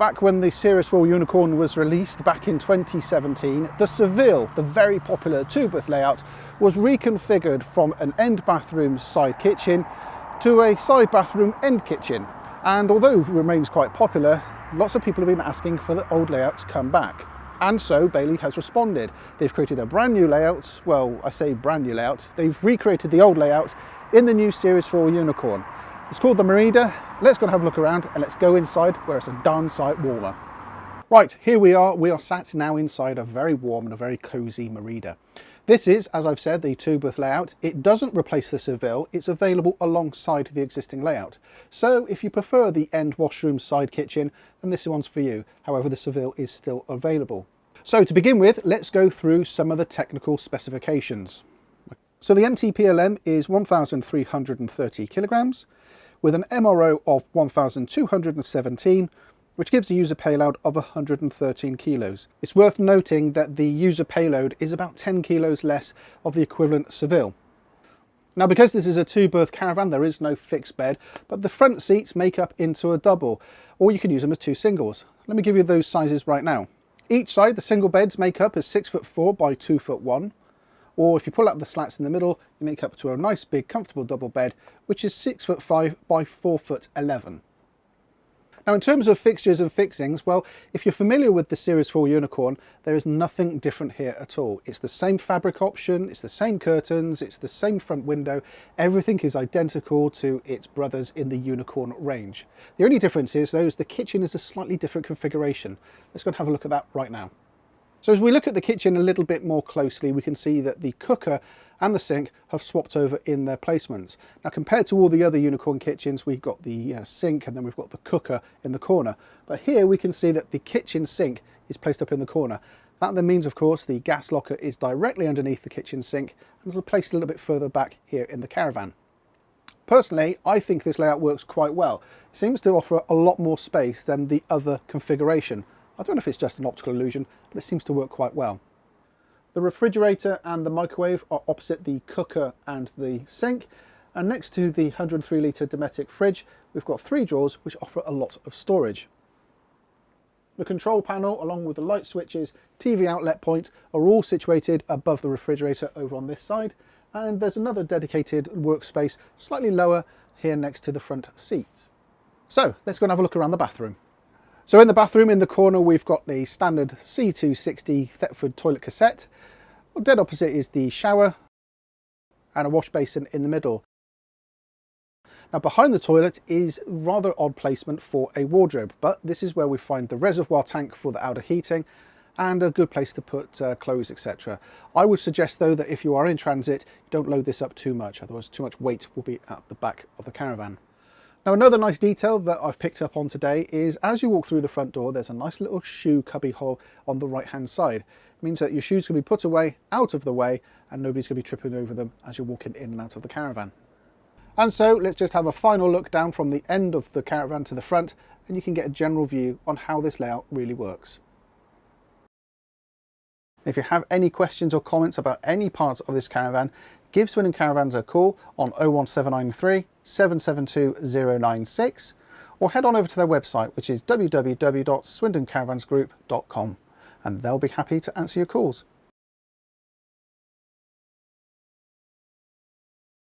Back when the Series 4 Unicorn was released back in 2017, the Seville, the very popular two-berth layout, was reconfigured from an end bathroom side kitchen to a side bathroom end kitchen. And although it remains quite popular, lots of people have been asking for the old layout to come back. And so Bailey has responded. They've created a brand new layout. Well, I say brand new layout. They've recreated the old layout in the new Series 4 Unicorn. It's called the Merida. Let's go and have a look around and let's go inside where it's a darn sight warmer. Right, here we are. We are sat now inside a very warm and a very cosy Merida. This is, as I've said, the two-berth layout. It doesn't replace the Seville. It's available alongside the existing layout. So if you prefer the end washroom side kitchen, then this one's for you. However, the Seville is still available. So to begin with, let's go through some of the technical specifications. So the MTPLM is 1,330 kilograms with an MRO of 1,217, which gives a user payload of 113 kilos. It's worth noting that the user payload is about 10 kilos less of the equivalent Seville. Now, because this is a two-berth Caravan, there is no fixed bed, but the front seats make up into a double, or you can use them as two singles. Let me give you those sizes right now. Each side, the single beds make up as 6'4" by 2'1", or if you pull out the slats in the middle, you make up to a nice big comfortable double bed, which is 6'5" by 4'11". Now, in terms of fixtures and fixings, well, if you're familiar with the Series 4 Unicorn, there is nothing different here at all. It's the same fabric option, it's the same curtains, it's the same front window. Everything is identical to its brothers in the Unicorn range. The only difference is, though, the kitchen is a slightly different configuration. Let's go and have a look at that right now. So as we look at the kitchen a little bit more closely, we can see that the cooker and the sink have swapped over in their placements. Now, compared to all the other Unicorn kitchens, we've got the sink and then we've got the cooker in the corner. But here we can see that the kitchen sink is placed up in the corner. That then means, of course, the gas locker is directly underneath the kitchen sink and is placed a little bit further back here in the Caravan. Personally, I think this layout works quite well. It seems to offer a lot more space than the other configuration. I don't know if it's just an optical illusion, but it seems to work quite well. The refrigerator and the microwave are opposite the cooker and the sink, and next to the 103 litre Dometic fridge we've got 3 drawers which offer a lot of storage. The control panel along with the light switches, TV outlet point are all situated above the refrigerator over on this side, and there's another dedicated workspace slightly lower here next to the front seat. So let's go and have a look around the bathroom. So in the bathroom in the corner we've got the standard C260 Thetford toilet cassette. Dead opposite is the shower and a wash basin in the middle. Now behind the toilet is rather odd placement for a wardrobe, but this is where we find the reservoir tank for the outer heating and a good place to put clothes, etc. I would suggest though that if you are in transit, don't load this up too much, otherwise too much weight will be at the back of the Caravan. Now, another nice detail that I've picked up on today is as you walk through the front door, there's a nice little shoe cubby hole on the right hand side. It means that your shoes can be put away, out of the way, and nobody's going to be tripping over them as you're walking in and out of the Caravan. And so let's just have a final look down from the end of the Caravan to the front, and you can get a general view on how this layout really works. If you have any questions or comments about any parts of this Caravan, give Swindon Caravans a call on 01793 772 096 or head on over to their website, which is www.swindoncaravansgroup.com, and they'll be happy to answer your calls.